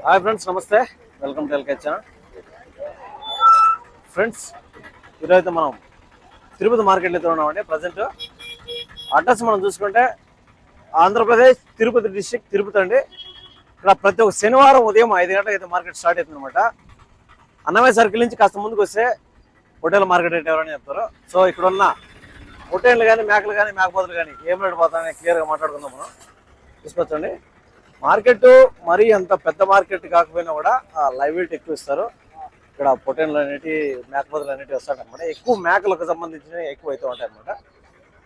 Hi friends, నమస్తే. Welcome to LK channel. Friends, ఈరోజైతే మనం తిరుపతి మార్కెట్లో అయితే ఉన్నామండి. ప్రజెంట్ అడ్రస్ మనం చూసుకుంటే ఆంధ్రప్రదేశ్ తిరుపతి డిస్టిక్ తిరుపతి అండి. ఇక్కడ ప్రతి ఒక్క శనివారం ఉదయం 5 గంటలకు అయితే మార్కెట్ స్టార్ట్ అవుతుంది అనమాట. అన్నమయ్య సర్కిల్ నుంచి కాస్త ముందుకు వస్తే హోటల్ మార్కెట్ రేట్ ఎవరైనా చెప్తారు. సో ఇక్కడ ఉన్న హోటళ్ళు కానీ మేకలు కానీ మేకపోతులు కానీ ఏం రేటు పోతాయని క్లియర్గా మాట్లాడుకుందాం. మనం తీసుకొచ్చండి. మార్కెట్ మరీ అంత పెద్ద మార్కెట్ కాకపోయినా కూడా లైవ్ వెయిట్ ఎక్కువ ఇస్తారు. ఇక్కడ పొటేన్లు అనేవి మేకపోతులు అనేవి వస్తాయన్నమాట. ఎక్కువ మేకలకు సంబంధించినవి ఎక్కువ అవుతూ ఉంటాయి అన్నమాట.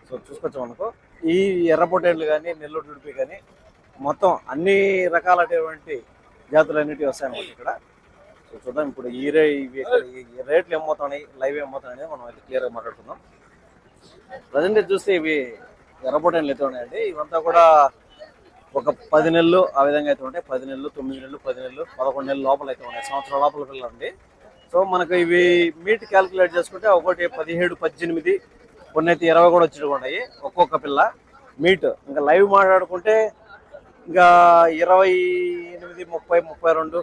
సో చూసుకోవచ్చు మనకు ఈ ఎర్ర పొటేన్లు కానీ నెల్లూరు డుడిపి కానీ మొత్తం అన్ని రకాలైనటువంటి జాతులు అనేవి వస్తాయన్నమాట ఇక్కడ. సో చూద్దాం ఇప్పుడు ఈ రేట్లు ఏమవుతున్నాయి, లైవ్ ఏమవుతున్నాయి అనేది మనం అయితే క్లియర్గా మాట్లాడుకుందాం. ప్రజెంట్ చూస్తే ఇవి ఎర్ర పొటేన్లు అయితే ఉన్నాయండి. ఇవంతా కూడా ఒక 10 నెలలు ఆ విధంగా అయితే ఉంటాయి. 10 నెలలు, 9 నెలలు, 10 నెలలు, 11 నెలల లోపల అయితే ఉన్నాయి. సంవత్సరం లోపల పిల్లలు అండి. సో మనకు ఇవి మీట్ క్యాలిక్యులేట్ చేసుకుంటే ఒకటి 17, 18, కొన్ని అయితే 20 కూడా వచ్చి ఉన్నాయి ఒక్కొక్క పిల్ల మీట్. ఇంకా లైవ్ మాట్లాడుకుంటే ఇంకా 28, 30, 32,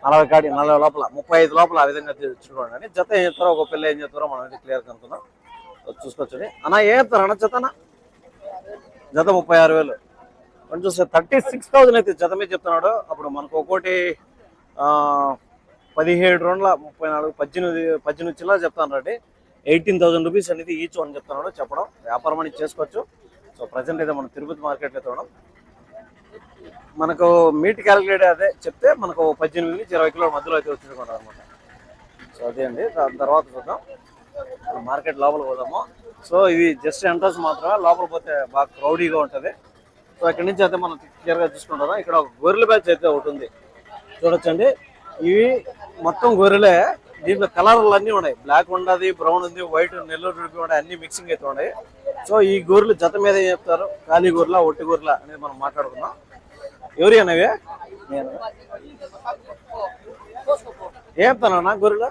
40 కాడి 40 లోపల 35 లోపల ఆ విధంగా చూడండి. జత ఏం చెప్తారో ఒక పిల్ల ఏం చెప్తారో మనం అయితే క్లియర్ కనుకుందాం. చూసుకోవచ్చు అన్న. ఏం చెప్తారు అన్న జత? జత 36,000. కొంచెం 36,000 అయితే జత మీద చెప్తున్నాడు. అప్పుడు మనకు ఒక్కోటి 17 రౌండ్ల 34, 18 చిల్లర చెప్తాను రండి. 18,000 రూపీస్ అనేది ఈచ్ అని చెప్తున్నాడు. చెప్పడం వ్యాపారం అనేది చేసుకోవచ్చు. సో ప్రజెంట్ అయితే మనం తిరుపతి మార్కెట్లో చూడడం మనకు మీట్ క్యాలిక్యులేట్ అదే చెప్తే మనకు 18 నుంచి 20 కిలోల మధ్యలో అయితే వచ్చుకుంటారు అనమాట. సో అదే అండి. దాని తర్వాత చూద్దాం మార్కెట్ లోపల పోదాము. సో ఇది జస్ట్ ఎంట్రన్స్ మాత్రమే, లోపల పోతే బాగా క్రౌడీగా ఉంటుంది. సో ఇక్కడ నుంచి అయితే మనం క్లియర్గా చూసుకుంటాం. ఇక్కడ ఒక గొర్రెల బ్యాచ్ అయితే ఒకటి ఉంది చూడొచ్చండి. ఇవి మొత్తం గొర్రెలే. దీంట్లో కలర్లు అన్నీ ఉన్నాయి. బ్లాక్ ఉండదు, బ్రౌన్ ఉంది, వైట్, నెల్లూరు డుడిపి ఉన్నాయి, అన్ని మిక్సింగ్ అయితే ఉన్నాయి. సో ఈ గొర్రెలు జత మీద ఏం చెప్తారు, ఖాళీ గొర్రెల ఒట్టి గొర్రెల అనేది మనం మాట్లాడుకుందాం. ఎవరి అనేవి నేను ఏం చెప్తానన్నా గొర్రెలు?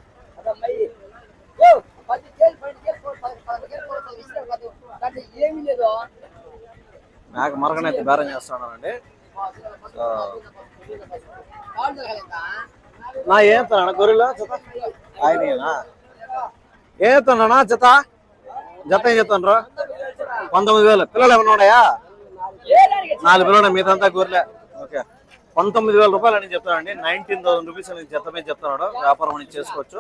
నాకు మరకనైతే బేరం చేస్తున్నానండి. నా ఏం చెప్తానా గొర్రెలు జత? ఆయనేనా ఏం చెప్తానా జత? జత ఏం చెప్తాను? 19,000. పిల్లలు ఏమన్నా ఉన్నాయా? 4 పిల్లలు ఉన్నాయి, మీదంతా గొర్రెలే. ఓకే, 19,000 రూపాయలు అని చెప్తానండి. 19,000 రూపీస్ అనేది జత మీద చెప్తున్నాడు. వ్యాపారం అనేది చేసుకోవచ్చు.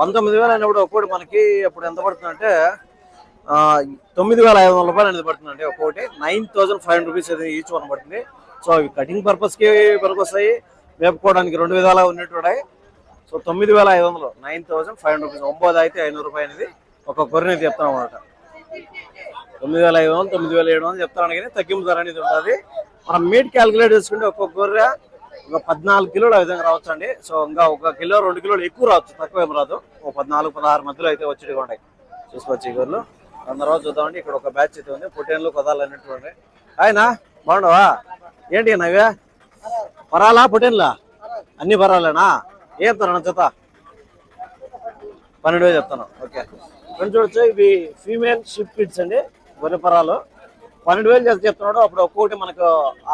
19,000 అనేప్పుడు ఒక్కోటి మనకి ఇప్పుడు ఎంత పడుతుందంటే 9,500 రూపాయలు అనేది పడుతుందండి ఒక్కొక్కటి. 9,500 రూపీస్ అనేది ఈచ్ వన్ పడుతుంది. సో అవి కటింగ్ పర్పస్కి పనికొస్తాయి, వేపుకోవడానికి 2 విధాలా ఉన్నట్టు ఉన్నాయి. So 9,500, 9,500 rupees. 9 అయితే 500 రూపాయలు అనేది ఒక గొర్రెని చెప్తాను అనమాట. 9,500, 9,700 చెప్తాను కానీ తగ్గింపు ధర అనేది ఉంటుంది. మనం మీట్ క్యాలిక్యులేట్ చేసుకుంటే ఒక్కొక్క గొర్రె ఒక 14 కిలోలు ఆ విధంగా రావచ్చు అండి. సో ఇంకా 1 కిలో 2 కిలోలు ఎక్కువ రావచ్చు, తక్కువ ఏం రాదు. ఒక 14, 16 మధ్యలో అయితే వచ్చేటివి ఉంటాయి. చూసుకోవచ్చు ఈ గొర్రెలు. దాని తర్వాత చూద్దామండి. ఇక్కడ ఒక బ్యాచ్ అయితే ఉంది, పొటేన్లు కొదాలు అన్నట్టు ఉన్నాయి. ఆయన బాగుండవా? ఏంటి నవ్వే పరాలా పొటేన్లా? అన్ని పరాలేనా? ఏం చెప్తాను జత? 12,000 చెప్తాను. ఓకే ఫ్రెండ్స్, చూడొచ్చు ఇవి ఫీమేల్ షిప్ కిడ్స్ అండి, గొర్రె పరాలు. 12,000 చెప్తున్నాడు. అప్పుడు ఒక్కొక్కటి మనకు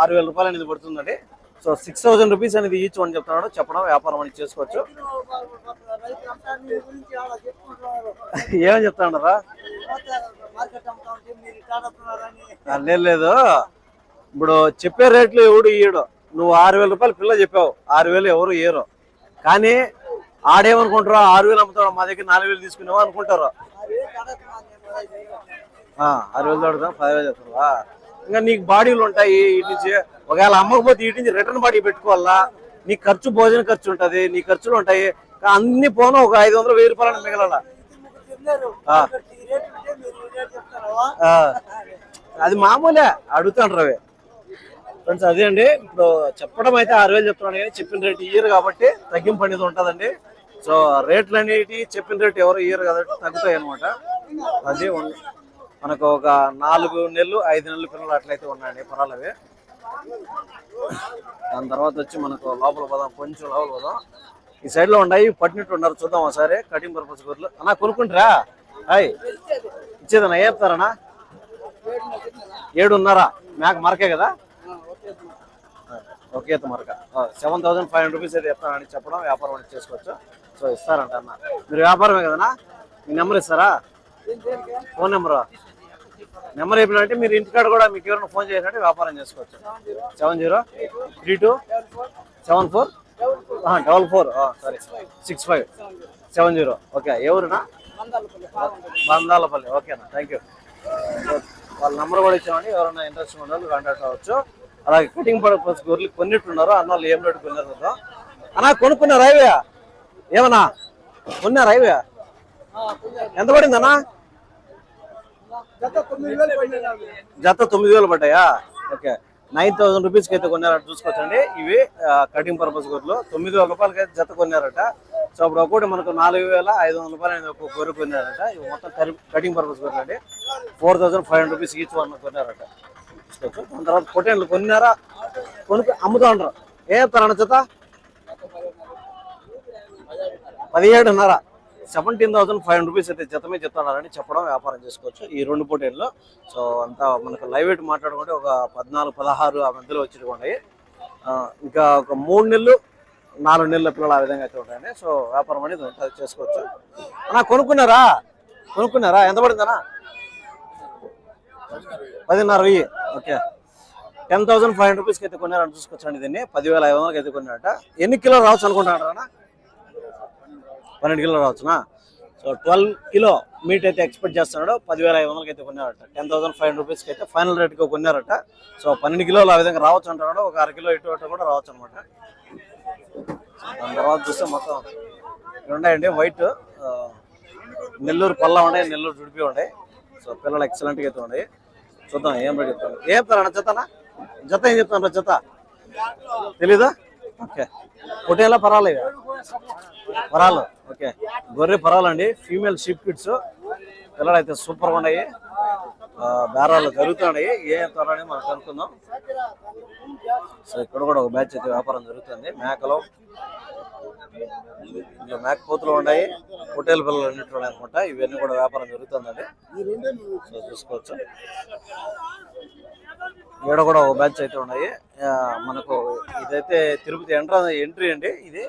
6,000 రూపాయలు అనేది పడుతుందండి. సో 6,000 రూపీస్ అనేది ఈచ్ అని చెప్తున్నాడు. చెప్పడం వ్యాపారం అనేది చేసుకోవచ్చు. ఏమని చెప్తాడరా? లేదు, ఇప్పుడు చెప్పే రేట్లు ఎవడు ఇయ్యడు. నువ్వు 6,000 రూపాయలు పిల్ల చెప్పావు, 6,000 ఎవరు ఇయ్యరు. కానీ ఆడేమనుకుంటారు, 6,000 అమ్ముతాడు, మా దగ్గర 4,000 తీసుకునేవా అనుకుంటారు. 6,000 అడుగుతాం, 10,000 చెప్తావా? ఇంకా నీకు బాడీలు ఉంటాయి ఇటు నుంచి. ఒకవేళ అమ్మకపోతే ఇటు నుంచి రిటర్న్ బాడీ పెట్టుకోవాలా. నీ ఖర్చు, భోజన ఖర్చు ఉంటుంది, నీ ఖర్చులు ఉంటాయి. అన్ని పోను ఒక 500, 1000 రూపాయలు మిగలాల. అది మామూలే, అడుగుతాండ్రు అవి. ఫ్రెండ్స్ అదే అండి. ఇప్పుడు చెప్పడం అయితే 6,000 చెప్తున్నాను కానీ చెప్పిన రేట్ ఇయ్యరు కాబట్టి తగ్గింపు అనేది ఉంటుందండి. సో రేట్లు అనేవి చెప్పిన రేట్ ఎవరు ఇయ్యరు కాబట్టి తగ్గుతాయి అనమాట. అది మనకు ఒక 4 నెలలు 5 నెలలు పిల్లలు అట్లయితే ఉన్నాయండి పొరాలు అవి. దాని తర్వాత వచ్చి మనకు లోపల పోదాం, కొంచెం లోపల పోదాం. ఈ సైడ్ లో ఉన్నాయి, పట్టినట్టు ఉన్నారు. చూద్దాం ఒకసారి. కటింగ్ పర్పస్ గొర్రెలు అన్నా కొనుక్కుంటారా? హాయ్ ఇచ్చేదన్నా ఏం చెప్తారన్నా? 7.5 మేక మరకే కదా. ఒకే ఈత మరక 7,500 రూపీస్ అయితే చెప్తానని చెప్పడం వ్యాపారం అనేది చేసుకోవచ్చు. సో ఇస్తారంట అన్న. మీరు వ్యాపారమే కదనా? మీ నెంబర్ ఇస్తారా? ఫోన్ నెంబర్ చెప్పినంటే మీరు ఇంటికాడ కూడా మీకు ఎవరైనా ఫోన్ చేసినట్టు వ్యాపారం చేసుకోవచ్చు. 70327474 సారీ 6570. ఓకే, ఎవరునా? బందాలపల్లి. ఓకేనా, థ్యాంక్ యూ. వాళ్ళ నెంబర్ కూడా ఇచ్చామండి. ఎవరైనా ఇంట్రెస్ట్ ఉన్న వాళ్ళు కాంటాక్ట్ అవ్వచ్చు. అలాగే కటింగ్ పర్పస్ గొర్రెలు కొన్నిట్టున్నారు అన్న వాళ్ళు. ఏం రేటు కొన్నారు కదా అన్నా? కొనుక్కున్నారు రైవే ఏమన్నా కొన్నారు రైవే? ఎంత పడిందన్నా? జత 9,000 పడ్డాయా? ఓకే, 9,000 రూపీస్కి అయితే కొన్నారట. చూసుకోవచ్చండి, ఇవి కటింగ్ పర్పస్ గొర్రెలు 9,000 రూపాయలకి అయితే జత కొన్నారట. సో అప్పుడు ఒకటి మనకు 4,500 రూపాయలు అనేది ఒక గొర్రె కొన్నారట. ఇవి మొత్తం కటింగ్ పర్పస్ గొర్రెలు అండి. 4,500 రూపీస్ ఈచ్ వన్ కొన్నారట. చూసుకోవచ్చు. దాని తర్వాత పొటేన్లు కొన్నారా అమ్ముతా ఉంటారు. ఏ చెప్తారన్న జత? 17,500. 17,500 రూపీస్ అయితే జతమే చెప్తున్నారని చెప్పడం వ్యాపారం చేసుకోవచ్చు ఈ రెండు పొటేన్లు. సో అంతా మనకు లైవ్ వెయిట్ మాట్లాడుకుంటే ఒక 14-16 ఆ మధ్యలో వచ్చి ఇంకా ఒక 3 నెలలు 4 నెలల పిల్లలు ఆ విధంగా అయితే ఉంటాయండి. సో వ్యాపారం అనేది చేసుకోవచ్చు. అన్నా కొనుక్కున్నారా? ఎంత పడిందన్నా? 10,500. ఓకే, 10,500 రూపీస్కి అయితే కొన్నారని చూసుకోవచ్చండి. దీన్ని 10,500కి అయితే కొన్నారట. ఎన్ని కిలోలు రావచ్చు అనుకుంటున్నారా? 12 కిలో రావచ్చునా? సో 12 కిలో మీట్ అయితే ఎక్స్పెక్ట్ చేస్తున్నాడు. 10,500కి అయితే కొన్నారట. 10,500 రూపీస్కి అయితే ఫైనల్ రేట్కి కొన్నారట. సో 12 కిలోలు ఆ విధంగా రావచ్చు అంటున్నాడు. ఒక 1/2 కిలో ఇటు కూడా రావచ్చు అనమాట. దాని తర్వాత చూస్తే మొత్తం ఉన్నాయండి. వైట్ నెల్లూరు పల్లా ఉన్నాయి, నెల్లూరు జుడిపి ఉన్నాయి. సో పిల్లలు ఎక్సలెంట్గా అయితే ఉన్నాయి. చూద్దాం ఏం రేట్ చెప్తాను. ఏం చెప్తారన్న జతనా? జత ఏం చెప్తాను? జత తెలీదా? ఓకే, పొట్టేలా పరాలేదు పరాలు. ఓకే, గొర్రె పరాలండి. ఫీమేల్ షీప్ కిడ్స్ పిల్లలు అయితే సూపర్గా ఉన్నాయి. బేరాలు జరుగుతున్నాయి. ఏ త్వరని మనం కనుక్కుందాం. సో ఇక్కడ కూడా ఒక బ్యాచ్ అయితే వ్యాపారం జరుగుతుంది. మేకలు మేక పోతులు ఉన్నాయి, పొట్టేల పిల్లలు అన్నింటి ఉన్నాయి అనమాట. ఇవన్నీ కూడా వ్యాపారం జరుగుతుందండి. సో చూసుకోవచ్చు. ఇక్కడ కూడా ఒక బ్యాచ్ అయితే ఉన్నాయి. మనకు ఇదైతే తిరుపతి ఎంట్రీ అండి. ఇది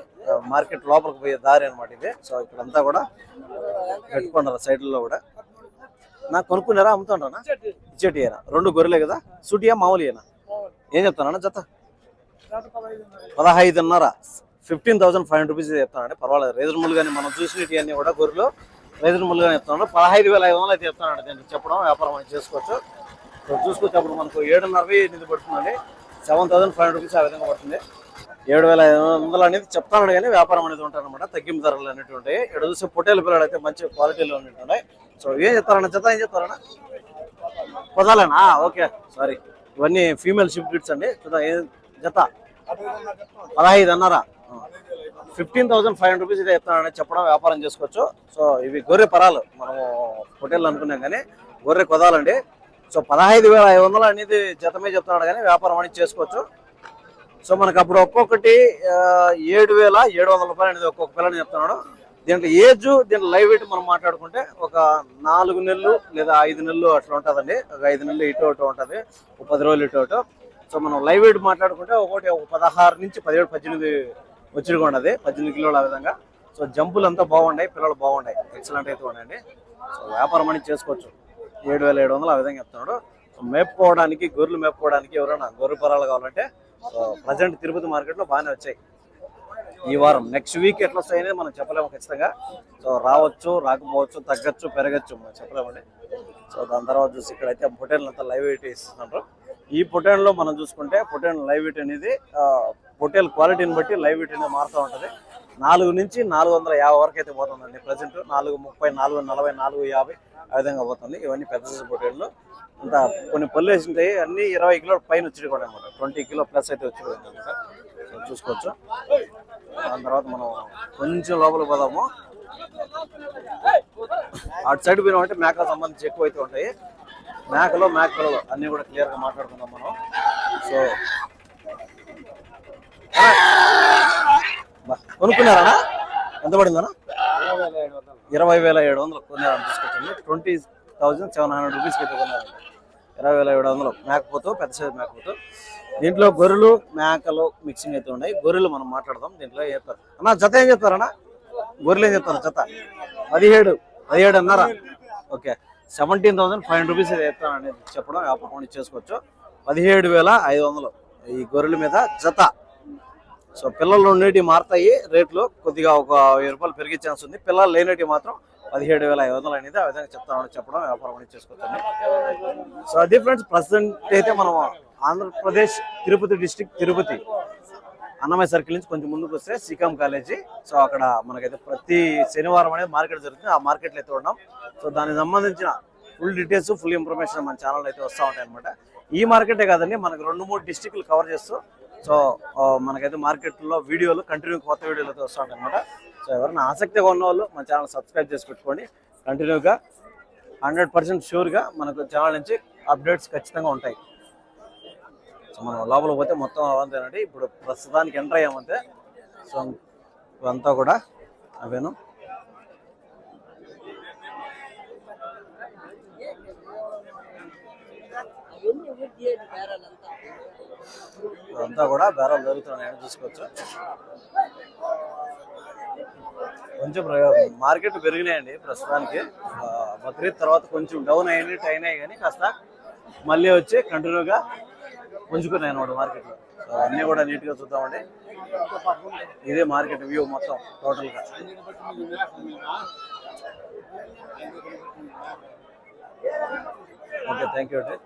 మార్కెట్ లోపలికి పోయే దారి అనమాట ఇది. సో ఇక్కడంతా కూడా పెట్టుకున్నారు సైడ్లో కూడా. నాకు కొనుక్కున్నారా? అమ్ముతుంటారా? ఇచ్చేటియేనా? 2 గొర్రెలే కదా? సూటియా మామూలుయేనా? ఏం చెప్తానా జత? 15,500. 15,500 రూపీస్ చెప్తానండి. పర్వాలేదు, రీజనబుల్ గానే మనం చూసినవి అన్ని కూడా గొర్రెలు రీజనబుల్ గానే చెప్తున్నాను. 15,500 అయితే చెప్తానండి. దీనికి చెప్పడం వ్యాపారం అని చేసుకోవచ్చు. సో చూసుకోవచ్చు. అప్పుడు మనకు 7,500 పడుతుందండి. 7,500 రూపీస్ ఆ విధంగా పడుతుంది. 7,500 అనేది చెప్తాను కానీ వ్యాపారం అనేది ఉంటాయి అనమాట. తగ్గింపు ధరలు అనేవి ఉంటాయి. ఇక్కడ చూస్తే పొట్టేల పిల్లలు అయితే మంచి క్వాలిటీలో ఉన్నట్టు ఉన్నాయి. సో ఏం చెప్తారన్న జత? ఏం చెప్తారన్నా? పొదాలేనా? ఓకే, సారీ, ఇవన్నీ ఫీమేల్ షిప్ కిడ్స్ అండి. చూద్దాం ఏ జత? 15,500. 15,500 రూపీస్ అయితే చెప్తానని చెప్పడం వ్యాపారం చేసుకోవచ్చు. సో ఇవి గొర్రె పరాలు. మనము పొట్టేళ్ళు అనుకున్నాం కానీ గొర్రె కొదాలండి. సో 15,500 అనేది జతమే చెప్తున్నాడు కానీ వ్యాపారం అనేది చేసుకోవచ్చు. సో మనకు అప్పుడు ఒక్కొక్కటి 7,700 రూపాయలు అనేది ఒక్కొక్క పిల్లని చెప్తున్నాడు. దీంట్లో ఏజ్, దీంట్లో లైవ్ వెయిట్ మనం మాట్లాడుకుంటే ఒక 4 నెలలు లేదా 5 నెలలు అట్లా ఉంటుందండి. ఒక 5 నెలలు ఇటు ఉంటుంది, ఒక 10 రోజులు ఇటు. సో మనం లైవ్ వెయిట్ మాట్లాడుకుంటే ఒకటి 16 నుంచి 17, 18 వచ్చిగా ఉన్నది. 18 కిలోలు ఆ విధంగా. సో జంపులు అంతా బాగున్నాయి, పిల్లలు బాగున్నాయి, ఎక్సలెంట్ అయితే ఉన్నాయండి. సో వ్యాపారం అనేది చేసుకోవచ్చు. 7,700 ఆ విధంగా చెప్తున్నాడు. సో మేపుకోవడానికి, గొర్రెలు మేపుకోవడానికి ఎవరైనా గొర్రె పరాలు కావాలంటే సో ప్రజెంట్ తిరుపతి మార్కెట్లో బాగానే వచ్చాయి. ఈ వారం నెక్స్ట్ వీక్ ఎట్లా వస్తాయనేది మనం చెప్పలేము ఖచ్చితంగా. సో రావచ్చు, రాకపోవచ్చు, తగ్గచ్చు, పెరగచ్చు, మనం చెప్పలేమండి. సో దాని తర్వాత చూసి ఇక్కడైతే పొటేన్లు అంతా లైవ్ వెయిట్ ఇస్తున్నారు. ఈ పొటేన్లో మనం చూసుకుంటే పొటేన్ లైవ్ వెయిట్ అనేది పొటేల్ క్వాలిటీని బట్టి లైవ్ వెయిట్ అనేది మారుతూ ఉంటుంది. 4 నుంచి 450 వరకు అయితే పోతుందండి. ప్రజెంట్ 430, 440, 450 ఆ విధంగా పోతుంది. ఇవన్నీ పెద్ద సైజు పొటేన్లు. అంతా కొన్ని పళ్ళు వేసి ఉంటాయి. అన్ని 20 కిలోల పైన వచ్చి కూడా అనమాట. 20 కిలో ప్లస్ అయితే వచ్చి అనమాట. సో చూసుకోవచ్చు. దాని తర్వాత మనం కొంచెం లోపల పోదాము. అటు సైడ్ పోయినామంటే మేకలకు సంబంధించి ఎక్కువ అయితే ఉంటాయి. మేక పిల్లలు అన్ని కూడా క్లియర్గా మాట్లాడుకుందాం మనం. సో కొనుక్కున్నారా? ఎంత పడిందన్నా? 20,700 కొన్నారని తీసుకొచ్చింది. 20,700 రూపీస్కి అయితే కొన్నారండి. 20,700 మేకపోతు, పెద్ద సైజు మేకపోతు. దీంట్లో గొర్రెలు మేకలు మిక్సింగ్ అయితే ఉన్నాయి. గొర్రెలు మనం మాట్లాడదాం. దీంట్లో ఏం చెప్తారు అన్న, జత ఏం చెప్తారన్నా? గొర్రెలు ఏం చెప్తారు జత? 17,500. ఓకే, 17,500 రూపీస్ చెప్తాను అనేది చెప్పడం, వ్యాపారం చేసుకోవచ్చు. 17,500 ఈ గొర్రెల మీద జత. సో పిల్లలు ఉండేటివి మారుతాయి రేట్లు, కొద్దిగా ఒక 1000 రూపాయలు పెరిగే ఛాన్స్ ఉంది. పిల్లలు లేనటివి మాత్రం 17,500 అనేది ఆ విధంగా చెప్తామని చెప్పడం, వ్యాపారం అనేది చేసుకోవచ్చు. సో అది ఫ్రెండ్స్, ప్రజెంట్ అయితే మనం ఆంధ్రప్రదేశ్ తిరుపతి డిస్టిక్, తిరుపతి అన్నమయ్య సర్కిల్ నుంచి కొంచెం ముందుకు వస్తే సికామ్ కాలేజీ. సో అక్కడ మనకైతే ప్రతి శనివారం అనేది మార్కెట్ జరుగుతుంది. ఆ మార్కెట్లో అయితే ఉన్నాం. సో దానికి సంబంధించిన ఫుల్ డీటెయిల్స్, ఫుల్ ఇన్ఫర్మేషన్ మన ఛానల్ అయితే వస్తూ ఉంటాయి అనమాట. ఈ మార్కెటే కాదండి, మనకు 2-3 డిస్టిక్లు కవర్ చేస్తూ సో మనకైతే మార్కెట్లో వీడియోలు కంటిన్యూ, కొత్త వీడియోలు అయితే వస్తూ ఉంటాయి అనమాట. సో ఎవరైనా ఆసక్తిగా ఉన్న వాళ్ళు మన ఛానల్ సబ్స్క్రైబ్ చేసి పెట్టుకోండి. కంటిన్యూగా 100% షూర్గా మనకు ఛానల్ నుంచి అప్డేట్స్ ఖచ్చితంగా ఉంటాయి. సో మనం లోపల పోతే మొత్తం అవంతేనండి. ఇప్పుడు ప్రస్తుతానికి ఎంటర్ అయ్యామంతే. సో ఇవంతా కూడా అవేను. ఇదంతా కూడా బేరాలు జరుగుతున్నాయని చూసుకోవచ్చు. కొంచెం మార్కెట్ పెరిగినాయండి ప్రస్తుతానికి. బక్రీద్ తర్వాత కొంచెం డౌన్ అయినాయి కానీ కాస్త మళ్ళీ వచ్చి కంటిన్యూగా పుంజుకున్నాయి అన్నమాట మార్కెట్లో. సో అన్నీ కూడా నీట్గా చూద్దామండి. ఇదే మార్కెట్ వ్యూ మొత్తం టోటల్గా. ఓకే, థ్యాంక్ యూ అండి.